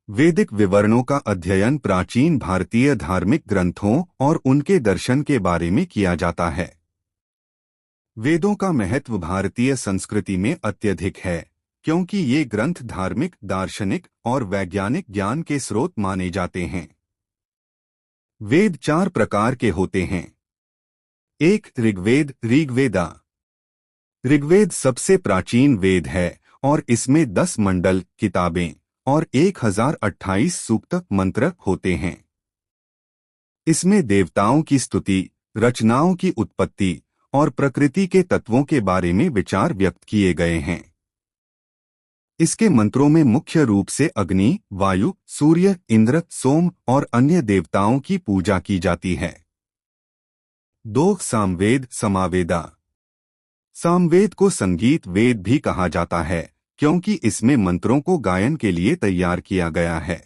वैदिक विवरणों का अध्ययन प्राचीन भारतीय धार्मिक ग्रंथों और उनके दर्शन के बारे में किया जाता है। वेदों का महत्व भारतीय संस्कृति में अत्यधिक है, क्योंकि ये ग्रंथ धार्मिक, दार्शनिक और वैज्ञानिक ज्ञान के स्रोत माने जाते हैं। वेद 4 प्रकार के होते हैं। 1. ऋग्वेद, ऋग्वेदा। ऋग्वेद सबसे प्राचीन वेद है और इसमें 10 मंडल, किताबें और 1028 सूक्त मंत्र होते हैं। इसमें देवताओं की स्तुति, रचनाओं की उत्पत्ति और प्रकृति के तत्वों के बारे में विचार व्यक्त किए गए हैं। इसके मंत्रों में मुख्य रूप से अग्नि, वायु, सूर्य, इंद्र, सोम और अन्य देवताओं की पूजा की जाती है। 2. सामवेद, समावेदा। सामवेद को संगीत वेद भी कहा जाता है, क्योंकि इसमें मंत्रों को गायन के लिए तैयार किया गया है।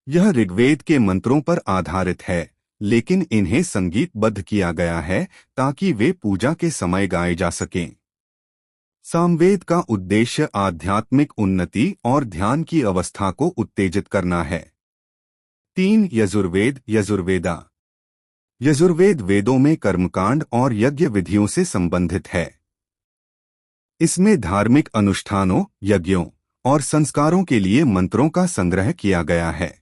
यह ऋग्वेद के मंत्रों पर आधारित है, लेकिन इन्हें संगीतबद्ध किया गया है ताकि वे पूजा के समय गाए जा सकें। सामवेद का उद्देश्य आध्यात्मिक उन्नति और ध्यान की अवस्था को उत्तेजित करना है। 3. यजुर्वेद, यजुर्वेदा। यजुर्वेद वेदों में कर्मकांड और यज्ञ विधियों से संबंधित है। इसमें धार्मिक अनुष्ठानों, यज्ञों और संस्कारों के लिए मंत्रों का संग्रह किया गया है।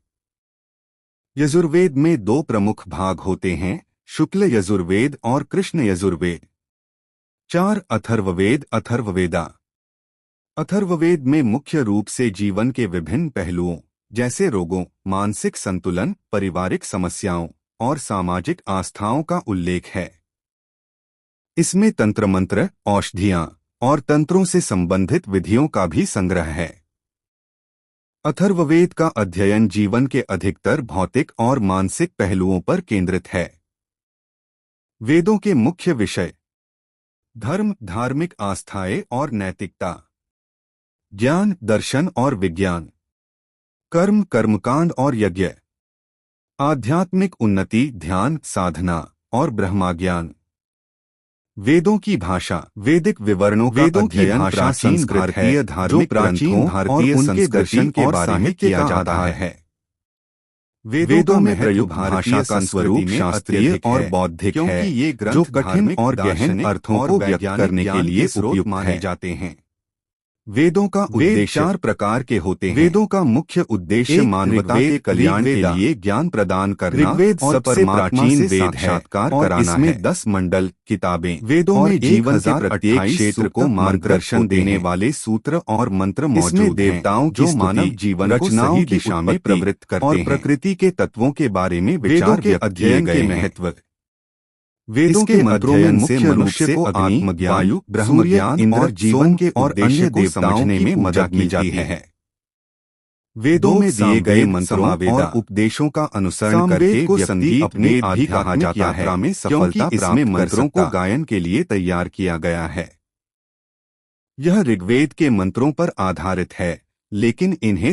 यजुर्वेद में 2 प्रमुख भाग होते हैं, शुक्ल यजुर्वेद और कृष्ण यजुर्वेद। 4. अथर्ववेद, अथर्ववेदा। अथर्ववेद में मुख्य रूप से जीवन के विभिन्न पहलुओं जैसे रोगों, मानसिक संतुलन, पारिवारिक समस्याओं और सामाजिक आस्थाओं का उल्लेख है। इसमें तंत्र मंत्र, औषधियां और तंत्रों से संबंधित विधियों का भी संग्रह है। अथर्ववेद का अध्ययन जीवन के अधिकतर भौतिक और मानसिक पहलुओं पर केंद्रित है। वेदों के मुख्य विषय: धर्म, धार्मिक आस्थाएं और नैतिकता, ज्ञान, दर्शन और विज्ञान, कर्म, कर्मकांड और यज्ञ, आध्यात्मिक उन्नति, ध्यान, साधना और ब्रह्मज्ञान। वेदों की भाषा, वैदिक विवरणों का अध्ययन प्राचीन भारतीय धार्मिक ग्रंथों और उनके दर्शन के बारे में किया जाता है। वेदों में प्रयुक्त भाषा का स्वरूप शास्त्रीय और बौद्धिक है, जो कठिन और गहन अर्थों को व्यक्त करने के लिए उपयुक्त माने जाते हैं। वेदों का उद्देश्य 4 प्रकार के होते हैं। वेदों का मुख्य उद्देश्य मानवता के कल्याण के लिए ज्ञान प्रदान करना और प्राचीन वेद साक्षात्कार कराना है। इसमें 10 मंडल, किताबें, वेदों में जीवन के प्रत्येक क्षेत्र को मार्गदर्शन देने वाले सूत्र और मंत्र मौजूद हैं, देवताओं जो मानव जीवन रचनाओं की दिशा में प्रवृत्त करते हैं और प्रकृति के तत्वों के बारे में विचार के अध्ययन के महत्व। वेदों के अध्ययन से मनुष्य को आत्मज्ञान, वायु, ब्रह्मज्ञान और जीवन के और अन्य देवताओं में मदद मिलती है। वेदों में दिए गए मंत्रों और उपदेशों का अनुसरण करके व्यक्ति अपने आध्यात्मिक यात्रा में सफलता प्राप्त कर सकता है। गायन के लिए तैयार किया गया है। यह ऋग्वेद के मंत्रों पर आधारित है, लेकिन इन्हें